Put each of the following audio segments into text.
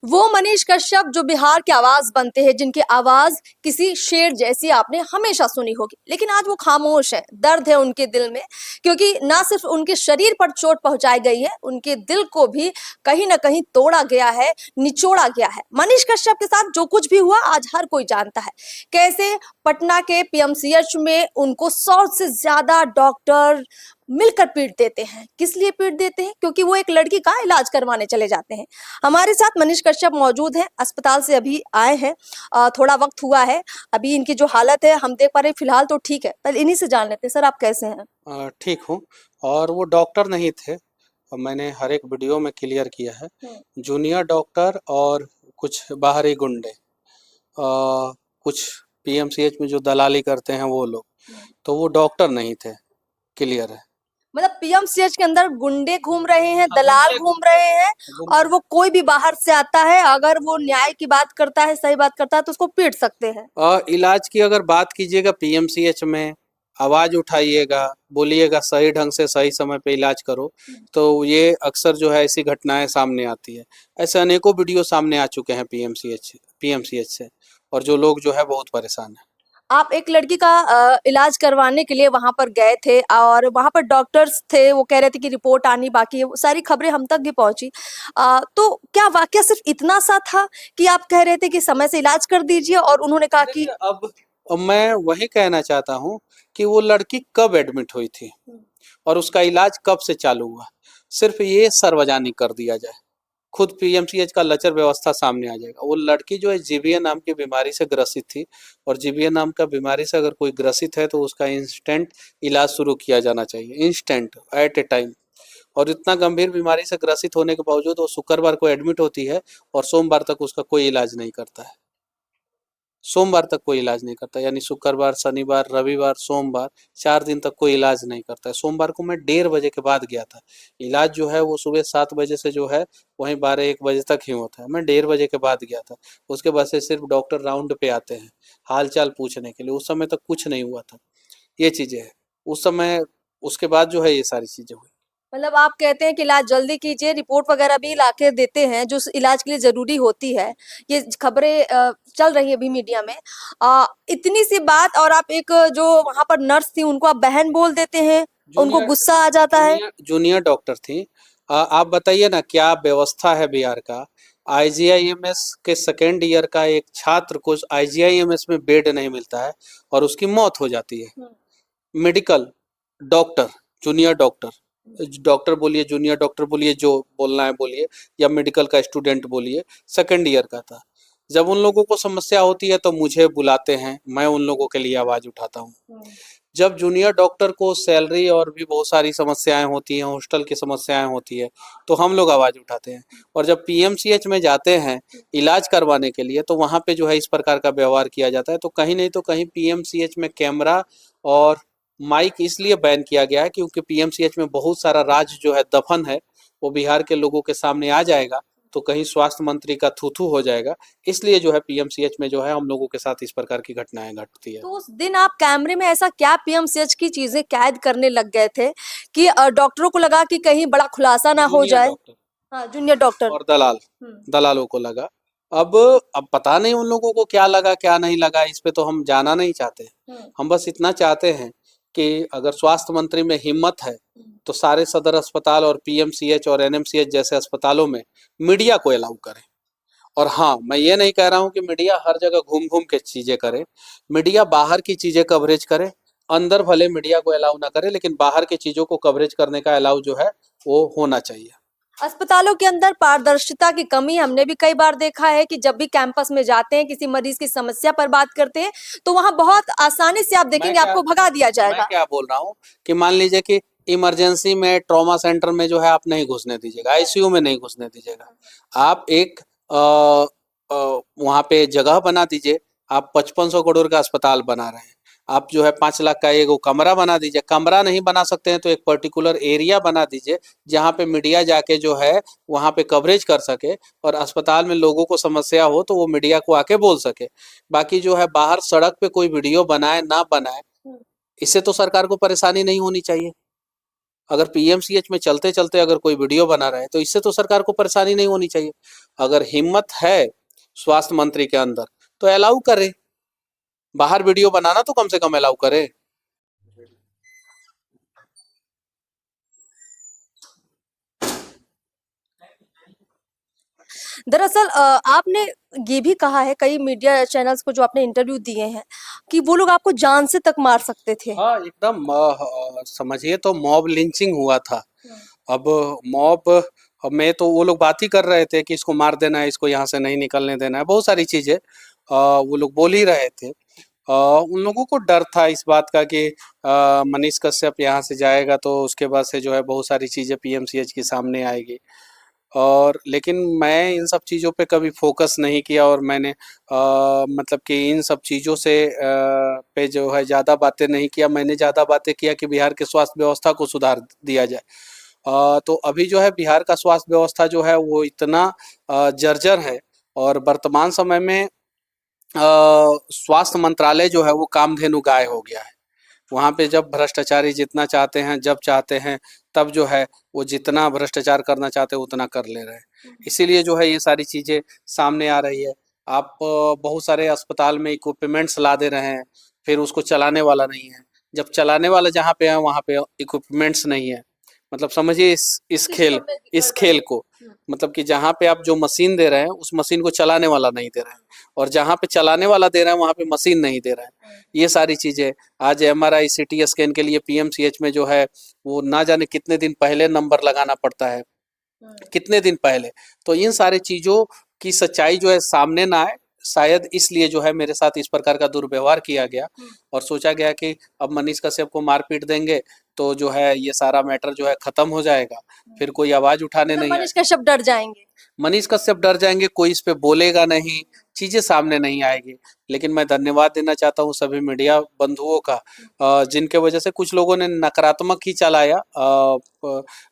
वो मनीष कश्यप जो बिहार की आवाज बनते हैं, जिनकी आवाज किसी शेर जैसी आपने हमेशा सुनी होगी, लेकिन आज वो खामोश है। दर्द है उनके दिल में, क्योंकि ना सिर्फ उनके शरीर पर चोट पहुंचाई गई है, उनके दिल को भी कहीं ना कहीं तोड़ा गया है, निचोड़ा गया है। मनीष कश्यप के साथ जो कुछ भी हुआ आज हर कोई जानता है। कैसे पटना के पीएमसीएच में उनको 100 से ज्यादा डॉक्टर मिलकर पीट देते हैं। किस लिए पीट देते हैं? क्योंकि वो एक लड़की का इलाज करवाने चले जाते हैं। हमारे साथ मनीष कश्यप मौजूद हैं, अस्पताल से अभी आए हैं। थोड़ा वक्त हुआ है, अभी इनकी जो हालत है हम देख पा रहे हैं, फिलहाल तो ठीक है। पहले इन्हीं से जान लेते हैं, सर आप कैसे हैं? ठीक हूँ। और वो डॉक्टर नहीं थे, और मैंने हर एक वीडियो में क्लियर किया है। जूनियर डॉक्टर और कुछ बाहरी गुंडे, कुछ पीएमसीएच में जो दलाली करते हैं वो लोग, तो वो डॉक्टर नहीं थे। क्लियर है। मतलब पीएमसीएच के अंदर गुंडे घूम रहे हैं, दलाल घूम रहे हैं, और वो कोई भी बाहर से आता है, अगर वो न्याय की बात करता है, सही बात करता है, तो उसको पीट सकते हैं। इलाज की अगर बात कीजिएगा पीएमसीएच में, आवाज उठाइएगा, बोलिएगा सही ढंग से सही समय पे इलाज करो, तो ये अक्सर जो है ऐसी घटनाएं सामने आती है। ऐसे अनेकों वीडियो सामने आ चुके हैं पीएमसीएच से, और जो लोग जो है बहुत परेशान है। आप एक लड़की का इलाज करवाने के लिए वहां पर गए थे, और वहां पर डॉक्टर्स थे, वो कह रहे थे कि रिपोर्ट आनी बाकी है। वो सारी खबरें हम तक भी पहुंची। तो क्या वाकया सिर्फ इतना सा था कि आप कह रहे थे कि समय से इलाज कर दीजिए, और उन्होंने कहा कि अब मैं वही कहना चाहता हूँ कि वो लड़की कब एडमिट हुई थी और उसका इलाज कब से चालू हुआ, सिर्फ ये सार्वजनिक कर दिया जाए, खुद पीएमसीएच का लचर व्यवस्था सामने आ जाएगा। वो लड़की जो है जीबीए नाम की बीमारी से ग्रसित थी, और जीबीए नाम का बीमारी से अगर कोई ग्रसित है तो उसका इंस्टेंट इलाज शुरू किया जाना चाहिए, इंस्टेंट, एट ए टाइम। और इतना गंभीर बीमारी से ग्रसित होने के बावजूद वो शुक्रवार को एडमिट होती है और सोमवार तक उसका कोई इलाज नहीं करता है। सोमवार तक कोई इलाज नहीं करता, यानी शुक्रवार, शनिवार, रविवार, सोमवार, 4 दिन तक कोई इलाज नहीं करता है। सोमवार को मैं 1:30 बजे के बाद गया था। इलाज जो है वो सुबह 7 बजे से जो है वहीं 12-1 बजे तक ही होता है। मैं 1:30 बजे के बाद गया था। उसके बाद से सिर्फ डॉक्टर राउंड पे आते हैं हाल चाल पूछने के लिए। उस समय तक कुछ नहीं हुआ था। ये चीजें है उस समय। उसके बाद जो है ये सारी चीजें हुई। मतलब आप कहते हैं कि इलाज जल्दी कीजिए, रिपोर्ट वगैरह भी लाके देते हैं जो इलाज के लिए जरूरी होती है। ये खबरें चल रही है अभी मीडिया में। इतनी सी बात, और आप एक जो वहां पर नर्स थी उनको आप बहन बोल देते हैं, उनको जूनियर गुस्सा आ जाता है। जूनियर डॉक्टर थी। आप बताइए ना क्या व्यवस्था है बिहार का। आईजीआईएमएस के सेकेंड ईयर का एक छात्र को आईजीआईएमएस में बेड नहीं मिलता है और उसकी मौत हो जाती है। Medical doctor, junior doctor, doctor बोलिए, जूनियर डॉक्टर बोलिए, जो बोलना है बोलिए, या मेडिकल का स्टूडेंट बोलिए, सेकेंड ईयर का था। जब उन लोगों को समस्या होती है तो मुझे बुलाते हैं, मैं उन लोगों के लिए आवाज उठाता हूँ। जब जूनियर डॉक्टर को सैलरी और भी बहुत सारी समस्याएं होती हैं, हॉस्टल की समस्याएं होती है, तो हम लोग आवाज उठाते हैं। और जब पीएमसीएच में जाते हैं इलाज करवाने के लिए, तो वहां पे जो है इस प्रकार का व्यवहार किया जाता है। तो कहीं नहीं तो कहीं पीएमसीएच में कैमरा और माइक इसलिए बैन किया गया है क्योंकि पीएमसीएच में बहुत सारा राज जो है दफन है, वो बिहार के लोगों के सामने आ जाएगा, तो कहीं स्वास्थ्य मंत्री का थूथू हो जाएगा। इसलिए जो है पीएमसीएच में जो है हम लोगों के साथ इस प्रकार की घटनाएं घटती है। तो उस दिन आप कैमरे में ऐसा क्या पीएमसीएच की चीजें कैद करने लग गए थे कि डॉक्टरों को लगा कि कहीं बड़ा खुलासा ना हो जाए? हाँ, जूनियर डॉक्टर और दलालों को लगा। अब अब पता नहीं उन लोगों को क्या लगा क्या नहीं लगा, इस पे तो हम जाना नहीं चाहते। हम बस इतना चाहते हैं कि अगर स्वास्थ्य मंत्री में हिम्मत है तो सारे सदर अस्पताल और पीएमसीएच और एनएमसीएच जैसे अस्पतालों में मीडिया को अलाउ करें। और हाँ, मैं ये नहीं कह रहा हूँ कि मीडिया हर जगह घूम घूम के चीजें करे। मीडिया बाहर की चीजें कवरेज करे, अंदर भले मीडिया को अलाउ ना करे, लेकिन बाहर की चीजों को कवरेज करने का अलाउ जो है वो होना चाहिए। अस्पतालों के अंदर पारदर्शिता की कमी हमने भी कई बार देखा है कि जब भी कैंपस में जाते हैं, किसी मरीज की समस्या पर बात करते हैं, तो वहां बहुत आसानी से आप देखेंगे आपको भगा दिया मैं जाएगा। क्या बोल रहा हूँ कि मान लीजिए कि इमरजेंसी में, ट्रॉमा सेंटर में जो है आप नहीं घुसने दीजिएगा, आईसीयू में नहीं घुसने दीजिएगा। आप एक वहाँ पे जगह बना दीजिए। आप 5500 करोड़ का अस्पताल बना रहे हैं, आप जो है 5 लाख का एक कमरा बना दीजिए। कमरा नहीं बना सकते हैं तो एक पर्टिकुलर एरिया बना दीजिए जहाँ पे मीडिया जाके जो है वहाँ पे कवरेज कर सके, और अस्पताल में लोगों को समस्या हो तो वो मीडिया को आके बोल सके। बाकी जो है बाहर सड़क पे कोई वीडियो बनाए ना बनाए, इससे तो सरकार को परेशानी नहीं होनी चाहिए। अगर पीएमसीएच में चलते चलते अगर कोई वीडियो बना रहा है तो इससे तो सरकार को परेशानी नहीं होनी चाहिए। अगर हिम्मत है स्वास्थ्य मंत्री के अंदर तो अलाउ करे, बाहर वीडियो बनाना तो कम से कम अलाउ करे। दरअसल आपने ये भी कहा है कई मीडिया चैनल्स को जो आपने इंटरव्यू दिए हैं कि वो लोग आपको जान से तक मार सकते थे। हाँ एकदम समझिए तो मॉब लिंचिंग हुआ था। अब मॉब में तो वो लोग बात ही कर रहे थे कि इसको मार देना है, इसको यहाँ से नहीं निकलने देना है, बहुत सारी चीजें वो लोग बोल ही रहे थे। उन लोगों को डर था इस बात का कि मनीष कश्यप यहाँ से जाएगा तो उसके बाद से जो है बहुत सारी चीजें पीएमसीएच के सामने आएगी। और लेकिन मैं इन सब चीज़ों पे कभी फोकस नहीं किया और मैंने मतलब कि इन सब चीज़ों से पे जो है ज़्यादा बातें नहीं किया। मैंने ज़्यादा बातें किया कि बिहार के स्वास्थ्य व्यवस्था को सुधार दिया जाए। तो अभी जो है बिहार का स्वास्थ्य व्यवस्था जो है वो इतना जर्जर है और वर्तमान समय में स्वास्थ्य मंत्रालय जो है वो कामधेनु गाय हो गया है। वहाँ पे जब भ्रष्टाचारी जितना चाहते हैं, जब चाहते हैं, तब जो है वो जितना भ्रष्टाचार करना चाहते हैं उतना कर ले रहे हैं। इसीलिए जो है ये सारी चीज़ें सामने आ रही है। आप बहुत सारे अस्पताल में इक्विपमेंट्स ला दे रहे हैं, फिर उसको चलाने वाला नहीं है। जब चलाने वाला जहाँ पे है वहाँ पे इक्विपमेंट्स नहीं है। मतलब समझिए इस खेल सिस्टम में इस गड़बड़ी। खेल को, मतलब कि जहाँ पे आप जो मशीन दे रहे हैं उस मशीन को चलाने वाला नहीं दे रहे हैं, और जहाँ पे चलाने वाला दे रहे हैं वहाँ पे मशीन नहीं दे रहे हैं। ये सारी चीज़ें आज एमआरआई सीटी स्कैन के लिए पीएमसीएच में जो है वो ना जाने कितने दिन पहले नंबर लगाना पड़ता है, कितने दिन पहले। तो इन सारी चीज़ों की सच्चाई जो है सामने ना आए, शायद इसलिए जो है मेरे साथ इस प्रकार का दुर्व्यवहार किया गया और सोचा गया कि अब मनीष कश्यप को मार पीट देंगे तो जो है ये सारा मैटर जो है खत्म हो जाएगा, फिर कोई आवाज उठाने मतलब नहीं मनीष आएगा। कश्यप डर जाएंगे। मनीष कश्यप डर जाएंगे, कोई इस पे बोलेगा नहीं, चीजें सामने नहीं आएगी। लेकिन मैं धन्यवाद देना चाहता हूँ सभी मीडिया बंधुओं का, जिनके वजह से कुछ लोगों ने नकारात्मक ही चलाया।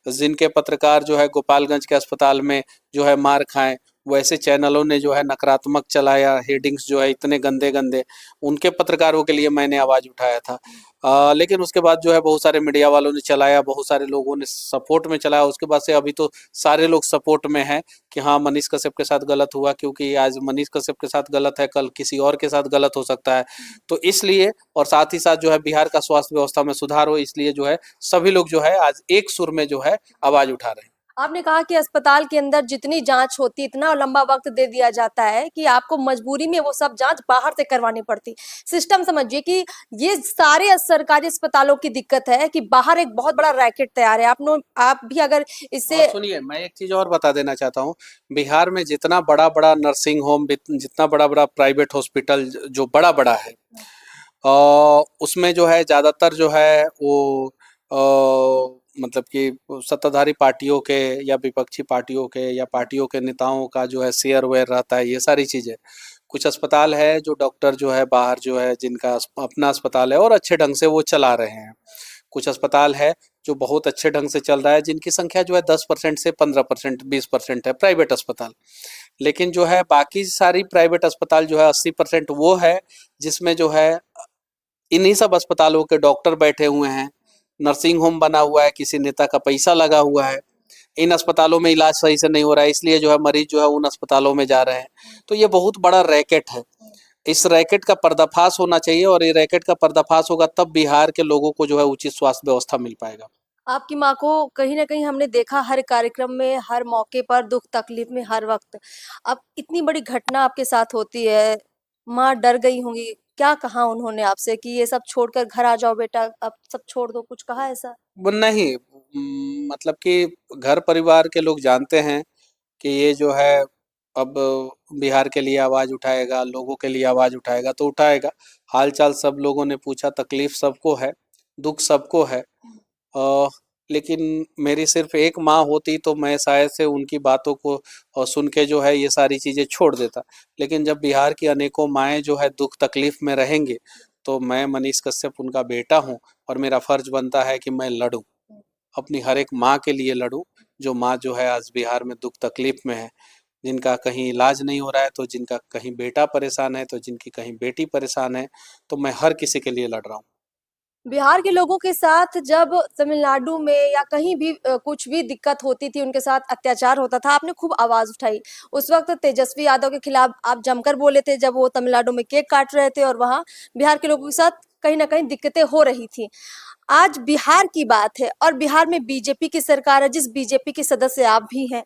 जिनके पत्रकार जो है गोपालगंज के अस्पताल में जो है मार खाएं, वैसे चैनलों ने जो है नकारात्मक चलाया, हेडिंग्स जो है इतने गंदे गंदे, उनके पत्रकारों के लिए मैंने आवाज उठाया था। लेकिन उसके बाद जो है बहुत सारे मीडिया वालों ने चलाया, बहुत सारे लोगों ने सपोर्ट में चलाया। उसके बाद से अभी तो सारे लोग सपोर्ट में हैं कि हाँ मनीष कश्यप के साथ गलत हुआ, क्योंकि आज मनीष कश्यप के साथ गलत है, कल किसी और के साथ गलत हो सकता है। तो इसलिए और साथ ही साथ जो है बिहार का स्वास्थ्य व्यवस्था में सुधार हो, इसलिए जो है सभी लोग जो है आज एक सुर में जो है आवाज उठा रहे हैं। आपने कहा कि अस्पताल के अंदर जितनी जांच होती इतना लंबा वक्त दे दिया जाता है कि आपको मजबूरी में वो सब जांच बाहर से करवानी पड़ती। सिस्टम समझिए कि ये सारे सरकारी अस्पतालों की दिक्कत है कि बाहर एक बहुत बड़ा रैकेट तैयार है। आप भी अगर और इससे सुनिए, मैं एक चीज और बता देना चाहता हूँ। बिहार में जितना बड़ा बड़ा नर्सिंग होम, जितना बड़ा बड़ा प्राइवेट हॉस्पिटल जो बड़ा बड़ा है, उसमें जो है ज्यादातर जो है वो मतलब कि सत्ताधारी पार्टियों के या विपक्षी पार्टियों के या पार्टियों के नेताओं का जो है शेयर वेयर रहता है, ये सारी चीजें। कुछ अस्पताल है जो डॉक्टर जो है बाहर जो है जिनका अपना अस्पताल है और अच्छे ढंग से वो चला रहे हैं। कुछ अस्पताल है जो बहुत अच्छे ढंग से चल रहा है, जिनकी संख्या जो है 10% से 15%, 20% है प्राइवेट अस्पताल। लेकिन जो है बाकी सारी प्राइवेट अस्पताल जो है 80% वो है जिसमें जो है इन्हीं सब अस्पतालों के डॉक्टर बैठे हुए हैं, नर्सिंग होम बना हुआ है, किसी नेता का पैसा लगा हुआ है। इन अस्पतालों में इलाज सही से नहीं हो रहा है, इसलिए जो है मरीज जो है उन अस्पतालों में जा रहे हैं। तो ये बहुत बड़ा रैकेट है। इस रैकेट का पर्दाफाश होना चाहिए और ये रैकेट का पर्दाफाश होगा तब बिहार के लोगों को जो है उचित स्वास्थ्य व्यवस्था मिल पाएगा। आपकी माँ को कहीं न कहीं हमने देखा हर कार्यक्रम में, हर मौके पर, दुख तकलीफ में, हर वक्त। अब इतनी बड़ी घटना आपके साथ होती है, माँ डर गई होंगी। क्या कहा उन्होंने आपसे कि ये सब छोड़कर घर आ जाओ बेटा, अब सब छोड़ दो, कुछ कहा ऐसा? वो नहीं, मतलब कि घर परिवार के लोग जानते हैं कि ये जो है अब बिहार के लिए आवाज उठाएगा, लोगों के लिए आवाज उठाएगा तो उठाएगा। हाल चाल सब लोगों ने पूछा, तकलीफ सबको है, दुख सबको है। अ, लेकिन मेरी सिर्फ एक माँ होती तो मैं शायद से उनकी बातों को सुन के जो है ये सारी चीज़ें छोड़ देता। लेकिन जब बिहार की अनेकों माएँ जो है दुख तकलीफ में रहेंगे, तो मैं मनीष कश्यप उनका बेटा हूँ और मेरा फर्ज बनता है कि मैं लड़ूं, अपनी हर एक माँ के लिए लड़ूं, जो माँ जो है आज बिहार में दुख तकलीफ में है, जिनका कहीं इलाज नहीं हो रहा है, तो जिनका कहीं बेटा परेशान है, तो जिनकी कहीं बेटी परेशान है, तो मैं हर किसी के लिए लड़ रहा हूँ। बिहार के लोगों के साथ जब तमिलनाडु में या कहीं भी कुछ भी दिक्कत होती थी, उनके साथ अत्याचार होता था, आपने खूब आवाज उठाई। उस वक्त तेजस्वी यादव के खिलाफ आप जमकर बोले थे जब वो तमिलनाडु में केक काट रहे थे और वहां बिहार के लोगों के साथ कहीं ना कहीं दिक्कतें हो रही थी। आज बिहार की बात है और बिहार में बीजेपी की सरकार है, जिस बीजेपी के सदस्य आप भी हैं।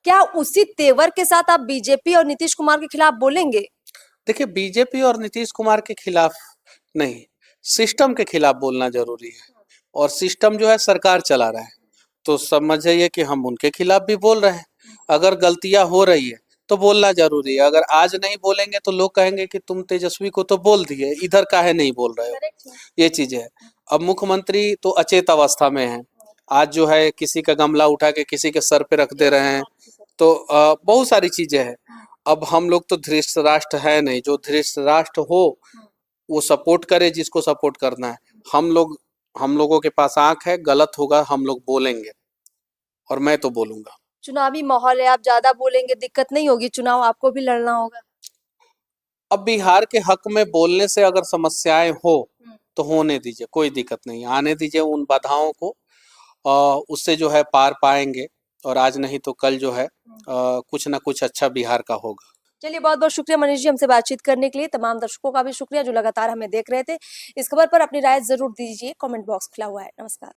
क्या उसी तेवर के साथ आप बीजेपी और नीतीश कुमार के खिलाफ बोलेंगे? देखिए, बीजेपी और नीतीश कुमार के खिलाफ नहीं, सिस्टम के खिलाफ बोलना जरूरी है। और सिस्टम जो है सरकार चला रहा है, तो समझिए कि हम उनके खिलाफ भी बोल रहे हैं। अगर गलतियां हो रही है तो बोलना जरूरी है। अगर आज नहीं बोलेंगे तो लोग कहेंगे कि तुम तेजस्वी को तो बोल दिए, इधर काहे नहीं बोल रहे हो। ये चीजें है। अब मुख्यमंत्री तो अचेत अवस्था में है। आज जो है किसी का गमला उठा के किसी के सर पे रख दे रहे हैं, तो बहुत सारी चीजें हैं। अब हम लोग तो धृतराष्ट्र है नहीं, जो धृतराष्ट्र हो वो सपोर्ट करे जिसको सपोर्ट करना है। हम लोगों के पास आंख है, गलत होगा हम लोग बोलेंगे, और मैं तो बोलूंगा। चुनावी माहौल है, आप ज्यादा बोलेंगे दिक्कत नहीं होगी, चुनाव आपको भी लड़ना होगा। अब बिहार के हक में बोलने से अगर समस्याएं हो तो होने दीजिए, कोई दिक्कत नहीं, आने दीजिए उन बाधाओं को। उससे जो है पार पाएंगे, और आज नहीं तो कल जो है कुछ ना कुछ अच्छा बिहार का होगा। चलिए, बहुत बहुत शुक्रिया मनीष जी हमसे बातचीत करने के लिए। तमाम दर्शकों का भी शुक्रिया जो लगातार हमें देख रहे थे। इस खबर पर अपनी राय जरूर दीजिए, कमेंट बॉक्स खुला हुआ है। नमस्कार।